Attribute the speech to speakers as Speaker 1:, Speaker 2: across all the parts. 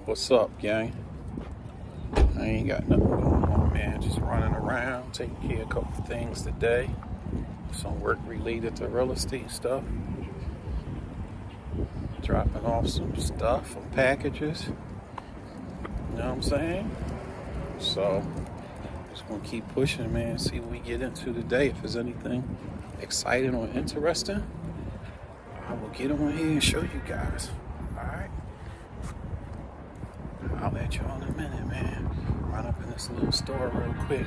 Speaker 1: What's up, gang? I ain't got nothing going on, man. Just running around, taking care of a couple things today. Some work related to real estate stuff. Dropping off some stuff, some packages. You know what I'm saying? So, just gonna keep pushing, man. See what we get into today. If there's anything exciting or interesting, I will get on here and show you guys. Alright? I'll let y'all in a minute, man. Run up in this little store real quick.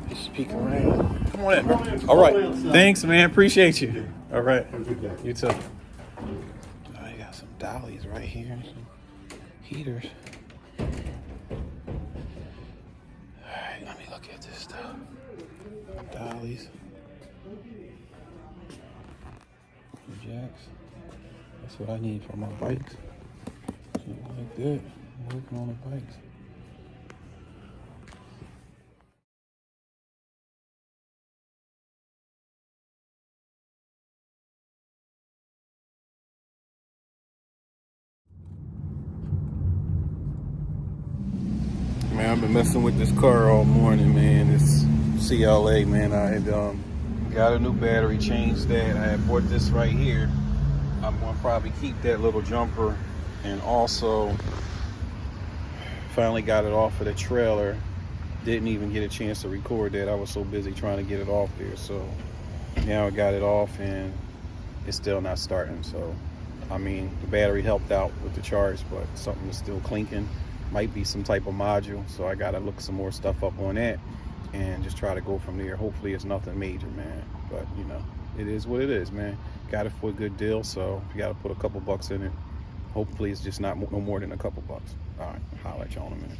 Speaker 1: Just peek around. Come on in, bro. Alright. Thanks, man. Appreciate you. Alright. You too. I got some dollies right here. Some heaters. Alright, let me look at this stuff. Dollies. Jacks. That's what I need for my bikes. Like that. I'm working on the bikes. Man, I've been messing with this car all morning, man. This CLA, man. I had got a new battery, changed that. I had bought this right here. I'm gonna probably keep that little jumper, and also finally got it off of the trailer. Didn't even get a chance to record that. I was so busy trying to get it off there. So now I got it off and it's still not starting. So I mean, the battery helped out with the charge, but something is still clinking. Might be some type of module, so I gotta look some more stuff up on that and just try to go from there. Hopefully it's nothing major, man, but you know, it is what it is, man. Got it for a good deal, so you gotta put a couple bucks in it. Hopefully it's just not no more than a couple bucks. All right, holla at y'all in a minute.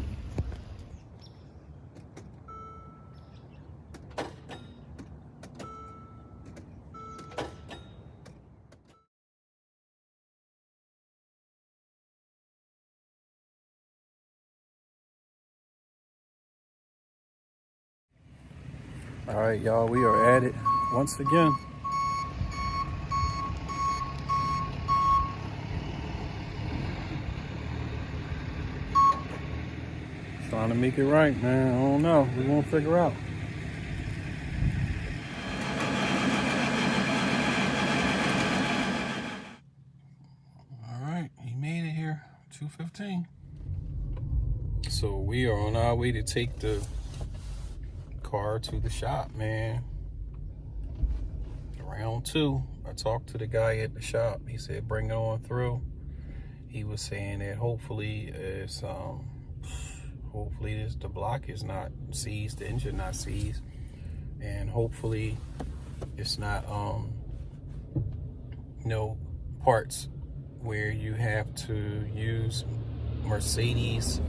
Speaker 1: All right, y'all, we are at it once again. Trying to make it right, man. I don't know. We're gonna figure out. All right, he made it here. 2:15. So we are on our way to take the car to the shop, man. Round 2. I talked to the guy at the shop. He said bring it on through. He was saying that hopefully it's hopefully the block is not seized, the engine not seized, and hopefully it's not no parts where you have to use Mercedes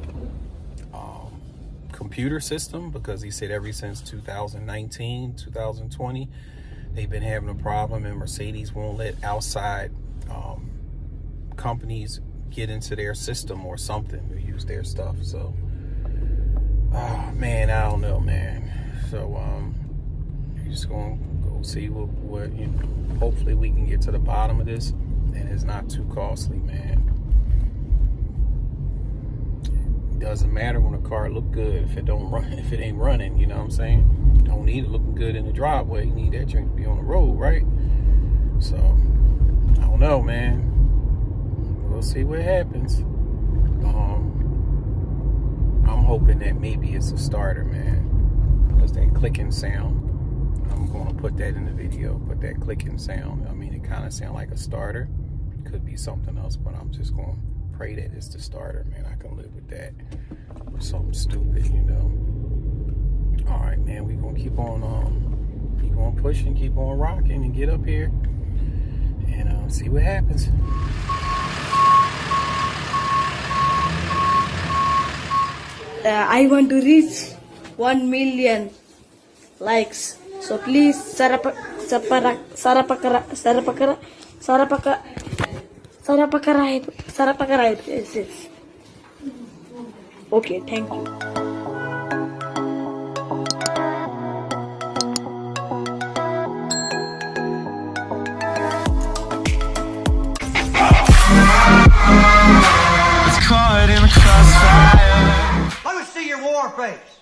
Speaker 1: computer system, because he said ever since 2019, 2020, they've been having a problem, and Mercedes won't let outside companies get into their system or something to use their stuff. So man, I don't know, man. So we're just gonna go see what you know, hopefully we can get to the bottom of this and it's not too costly, man. Doesn't matter when a car look good if it don't run, if it ain't running, you know what I'm saying? You don't need it looking good in the driveway. You need that joint to be on the road, right? So I don't know, man. We'll see what happens. I'm hoping that maybe it's a starter, man, because that clicking sound, I'm gonna put that in the video, but that clicking sound, I mean, it kind of sounds like a starter. Could be something else, but I'm just gonna pray that it's the starter, man. I can live with that. Or something stupid, you know. All right, man, we gonna keep on pushing, keep on rocking, and get up here and see what happens.
Speaker 2: I want to reach 1 million likes, so please subscribe. Yes. Okay, thank you.
Speaker 3: It's called face.